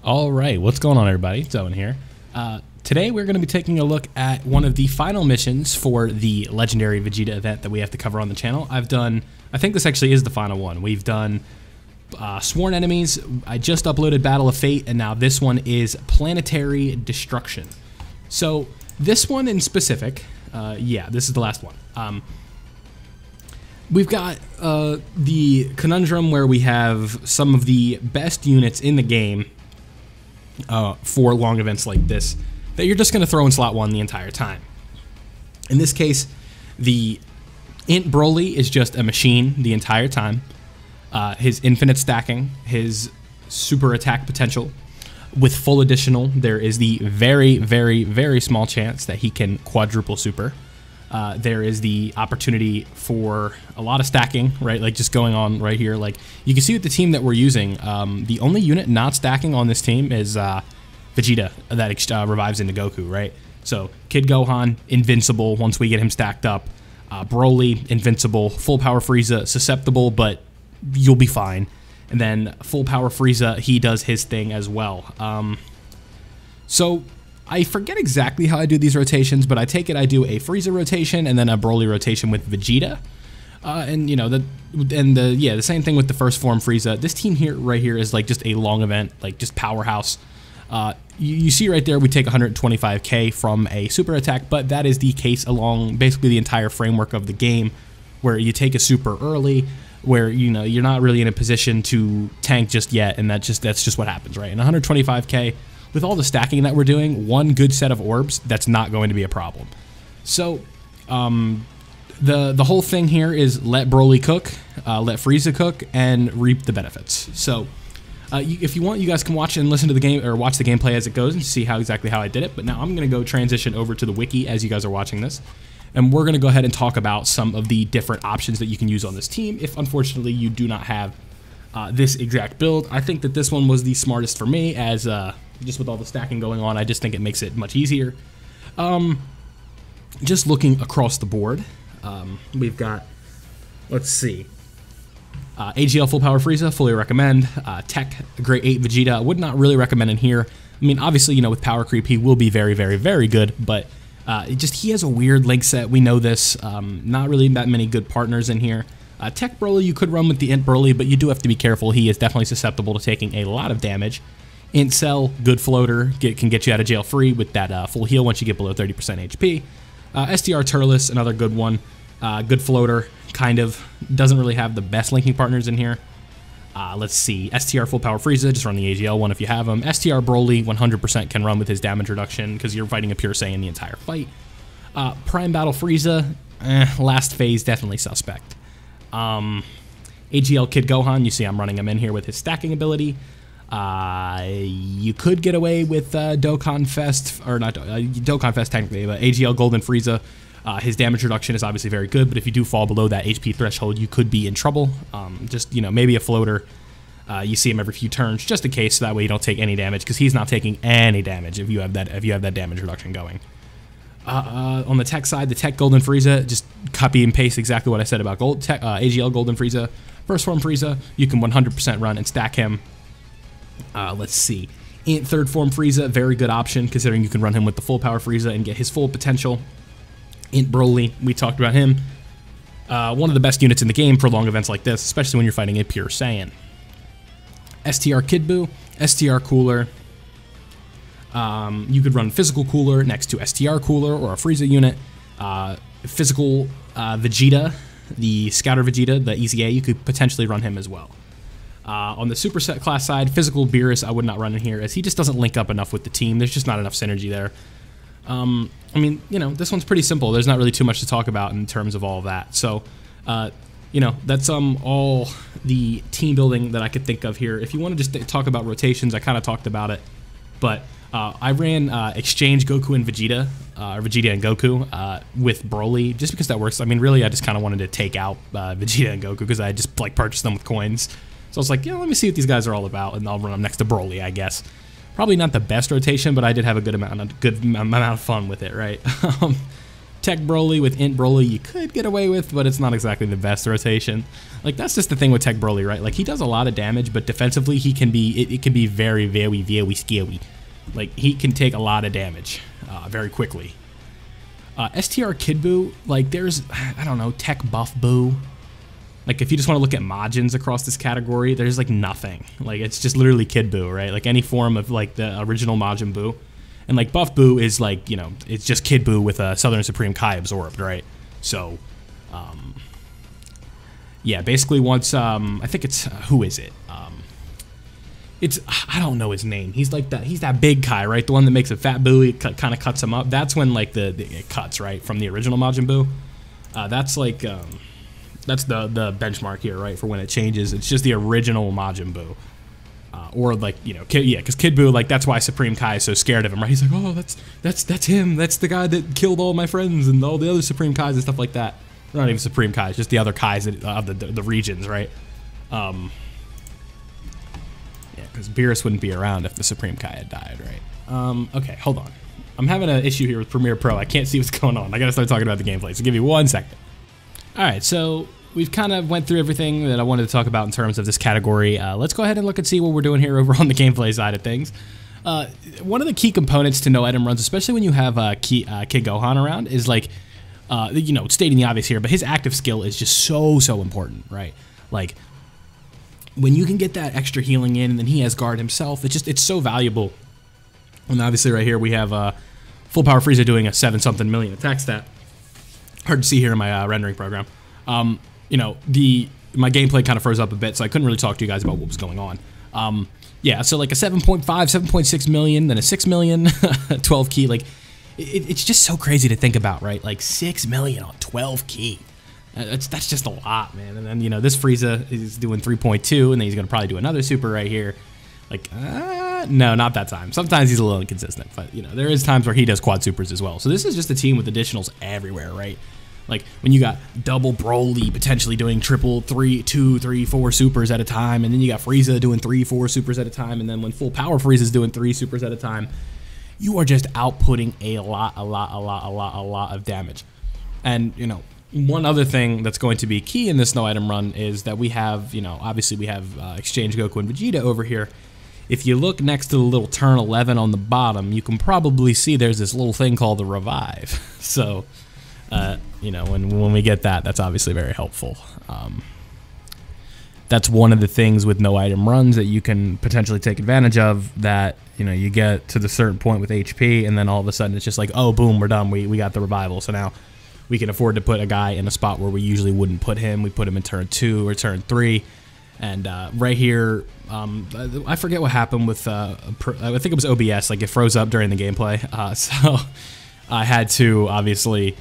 All right, what's going on, everybody? It's Owen here. Today we're going to be taking a look at one of the final missions for the Legendary Vegeta event that we have to cover on the channel. I think this actually is the final one. We've done Sworn Enemies, I just uploaded Battle of Fate, and now this one is Planetary Destruction. So this one in specific, yeah, this is the last one. We've got the conundrum where we have some of the best units in the game for long events like this that you're just going to throw in slot 1 the entire time. In this case, the Int Broly is just a machine the entire time. His infinite stacking, his super attack potential. With full additional, there is the very, very, very small chance that he can quadruple super. There is the opportunity for a lot of stacking, right? Like just going on right here. Like you can see with the team that we're using, the only unit not stacking on this team is Vegeta that revives into Goku, right? So Kid Gohan, invincible once we get him stacked up. Broly, invincible. Full power Frieza, susceptible, but you'll be fine. And then full power Frieza, he does his thing as well. So I forget exactly how I do these rotations, but I take it I do a Frieza rotation and then a Broly rotation with Vegeta. And you know, the same thing with the first form Frieza. This team here, right here, is like just a long event, like just powerhouse. You see right there, we take 125k from a super attack, but that is the case along basically the entire framework of the game, where you take a super early, where you know you're not really in a position to tank just yet, and that's just what happens, right? And 125k. With all the stacking that we're doing, one good set of orbs, that's not going to be a problem. So, the whole thing here is let Broly cook, let Frieza cook, and reap the benefits. So, if you want, you guys can watch and listen to the game, or watch the gameplay as it goes and see exactly how I did it. But now I'm going to go transition over to the wiki as you guys are watching this. And we're going to go ahead and talk about some of the different options that you can use on this team if, unfortunately, you do not have this exact build. I think that this one was the smartest for me, as just with all the stacking going on, I just think it makes it much easier. Just looking across the board, we've got, let's see, AGL full power Frieza, fully recommend. Tech Grade 8 Vegeta, would not really recommend in here. I mean, obviously, you know, with power creep, he will be very, very, very good, but he has a weird link set. We know this. Not really that many good partners in here. Tech Broly, you could run with the Int Broly, but you do have to be careful. He is definitely susceptible to taking a lot of damage. Int Cell, good floater, can get you out of jail free with that full heal once you get below 30% HP. STR Turles, another good one. Good floater, kind of. Doesn't really have the best linking partners in here. Let's see, STR Full Power Frieza, just run the AGL one if you have him. STR Broly, 100% can run with his damage reduction because you're fighting a Pure Saiyan the entire fight. Prime Battle Frieza, last phase, definitely suspect. AGL Kid Gohan, you see I'm running him in here with his stacking ability. You could get away with Dokkan Fest, or not Dokkan Fest technically, but AGL Golden Frieza. His damage reduction is obviously very good, but if you do fall below that HP threshold, you could be in trouble. Just, you know, maybe a floater. You see him every few turns, just in case, so that way you don't take any damage, because he's not taking any damage if you have that damage reduction going. On the tech side, the Tech Golden Frieza, just copy and paste exactly what I said about AGL Golden Frieza. First form Frieza, you can 100% run and stack him. Let's see. Int third form Frieza, very good option considering you can run him with the full power Frieza and get his full potential. Int Broly, we talked about him. One of the best units in the game for long events like this, especially when you're fighting a Pure Saiyan. STR Kid Buu, STR Cooler. You could run Physical Cooler next to STR Cooler or a Frieza unit. Physical Vegeta, the Scouter Vegeta, the EZA, you could potentially run him as well. On the superset class side, Physical Beerus I would not run in here, as he just doesn't link up enough with the team. There's just not enough synergy there. I mean, you know, this one's pretty simple. There's not really too much to talk about in terms of all of that. So, you know, that's all the team building that I could think of here. If you want to just talk about rotations, I kind of talked about it. But I ran Exchange Goku and Vegeta, or Vegeta and Goku, with Broly, just because that works. I mean, really, I just kind of wanted to take out Vegeta and Goku because I just, like, purchased them with coins. So I was like, yeah, let me see what these guys are all about, and I'll run them next to Broly, I guess. Probably not the best rotation, but I did have a good amount of fun with it, right? Tech Broly with Int Broly you could get away with, but it's not exactly the best rotation. Like, that's just the thing with Tech Broly, right? Like, he does a lot of damage, but defensively he can be, it can be very, very, very scary. Like, he can take a lot of damage very quickly. STR Kid Buu, like, there's, I don't know, Tech Buff Buu. Like, if you just want to look at Majins across this category, there's, like, nothing. Like, it's just literally Kid Buu, right? Like, any form of, like, the original Majin Buu. And, like, Buff Buu is, like, you know, it's just Kid Buu with a Southern Supreme Kai absorbed, right? So, yeah, basically once, I think it's, who is it? It's, I don't know his name. He's like that, he's that big Kai, right? The one that makes a fat Buu, it kind of cuts him up. That's when, like, it cuts, right? From the original Majin Buu. That's, like, that's the benchmark here, right? For when it changes. It's just the original Majin Buu. Or, like, you know, yeah, because Kid Buu, like, that's why Supreme Kai is so scared of him, right? He's like, oh, that's him. That's the guy that killed all my friends and all the other Supreme Kais and stuff like that. They're not even Supreme Kais, just the other Kais of the regions, right? Yeah, because Beerus wouldn't be around if the Supreme Kai had died, right? Okay, hold on. I'm having an issue here with Premiere Pro. I can't see what's going on. I gotta start talking about the gameplay, so give me 1 second. All right, so we've kind of went through everything that I wanted to talk about in terms of this category. Let's go ahead and look and see what we're doing here over on the gameplay side of things. One of the key components to no item runs, especially when you have Kid Gohan around, is like, you know, stating the obvious here, but his active skill is just so important, right? Like, when you can get that extra healing in, and then he has guard himself, it's so valuable. And obviously right here we have Full Power Frieza doing a 7-something million attack stat. Hard to see here in my rendering program. You know, my gameplay kind of froze up a bit, so I couldn't really talk to you guys about what was going on. Yeah, so like a 7.5, 7.6 million, then a 6 million, 12 key. Like, it's just so crazy to think about, right? Like 6 million on 12 key. That's just a lot, man. And then, you know, this Frieza is doing 3.2, and then he's gonna probably do another super right here. Like, no, not that time. Sometimes he's a little inconsistent, but you know, there is times where he does quad supers as well. So this is just a team with additionals everywhere, right? Like, when you got double Broly potentially doing triple 3, 2, 3, 4 supers at a time, and then you got Frieza doing 3, 4 supers at a time, and then when Full Power Frieza's doing 3 supers at a time, you are just outputting a lot of damage. And, you know, one other thing that's going to be key in this no item run is that we have, you know, obviously we have Exchange Goku and Vegeta over here. If you look next to the little turn 11 on the bottom, you can probably see there's this little thing called the revive. So, you know, when we get that, that's obviously very helpful. That's one of the things with no item runs that you can potentially take advantage of, that, you know, you get to the certain point with HP, and then all of a sudden it's just like, oh, boom, we're done. We got the revival. So now we can afford to put a guy in a spot where we usually wouldn't put him. We put him in turn 2 or turn 3. And right here, I forget what happened with, I think it was OBS, like it froze up during the gameplay. So I had to obviously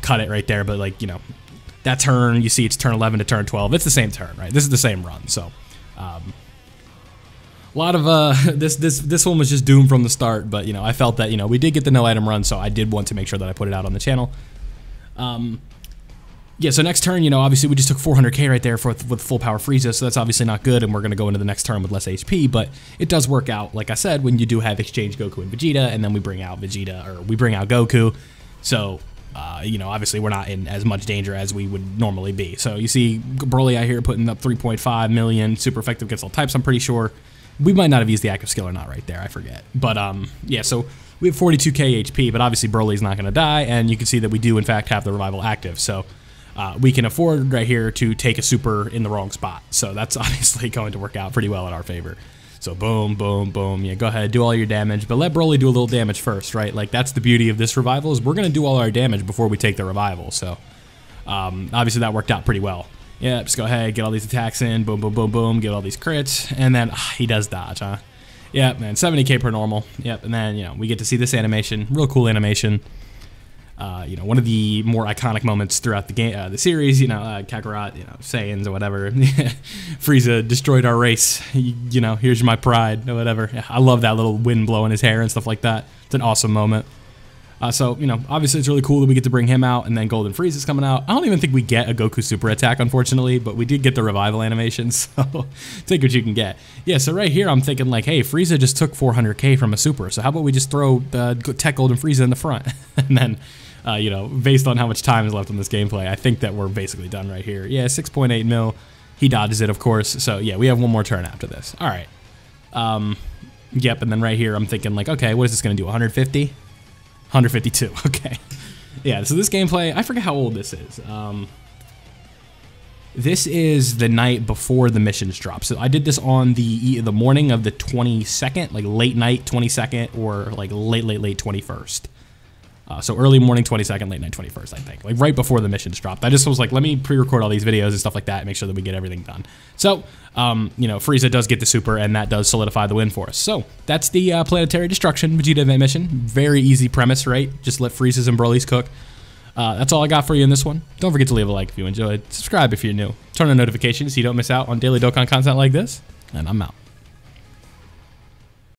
cut it right there. But, like, you know, that turn, you see it's turn 11 to turn 12. It's the same turn, right? This is the same run. So a lot of this one was just doomed from the start. But, you know, I felt that, you know, we did get the no item run, so I did want to make sure that I put it out on the channel. Yeah, so next turn, you know, obviously we just took 400k right there with Full Power Frieza, so that's obviously not good, and we're going to go into the next turn with less HP, but it does work out, like I said, when you do have Exchange Goku and Vegeta, and then we bring out Vegeta, or we bring out Goku, so, you know, obviously we're not in as much danger as we would normally be. So you see Broly out here putting up 3.5 million, super effective against all types, I'm pretty sure. We might not have used the active skill or not right there, I forget. But, yeah, so we have 42k HP, but obviously Broly's not going to die, and you can see that we do, in fact, have the revival active, so we can afford right here to take a super in the wrong spot. So that's obviously going to work out pretty well in our favor. So boom, boom, boom. Yeah, go ahead, do all your damage, but let Broly do a little damage first, right? Like, that's the beauty of this revival, is we're going to do all our damage before we take the revival. So obviously that worked out pretty well. Yeah, just go ahead, get all these attacks in, boom, boom, boom, boom, get all these crits, and then he does dodge, huh? Yeah, man, 70k per normal. Yep, and then, you know, we get to see this animation, real cool animation. You know, one of the more iconic moments throughout the game, the series, you know, Kakarot, you know, Saiyans or whatever. Frieza destroyed our race. You know, here's my pride or whatever. Yeah, I love that little wind blowing his hair and stuff like that. It's an awesome moment. So, you know, obviously it's really cool that we get to bring him out, and then Golden Frieza's coming out. I don't even think we get a Goku super attack, unfortunately, but we did get the revival animation, so take what you can get. Yeah, so right here I'm thinking like, hey, Frieza just took 400k from a super, so how about we just throw Tech Golden Frieza in the front? And then You know, based on how much time is left on this gameplay, I think that we're basically done right here. Yeah, 6.8 mil. He dodges it, of course. So yeah, we have one more turn after this. All right. Yep, and then right here, I'm thinking like, okay, what is this gonna do? 150? 152. Okay. Yeah. So this gameplay, I forget how old this is. This is the night before the missions drop. So I did this on the morning of the 22nd, like late night 22nd, or like late 21st. So early morning 22nd, late night 21st, I think. Like right before the missions dropped. I just was like, let me pre-record all these videos and stuff like that and make sure that we get everything done. So, you know, Frieza does get the super, and that does solidify the win for us. So that's the Planetary Destruction Vegeta event mission. Very easy premise, right? Just let Frieza's and Broly's cook. That's all I got for you in this one. Don't forget to leave a like if you enjoyed. Subscribe if you're new. Turn on notifications so you don't miss out on daily Dokkan content like this. And I'm out.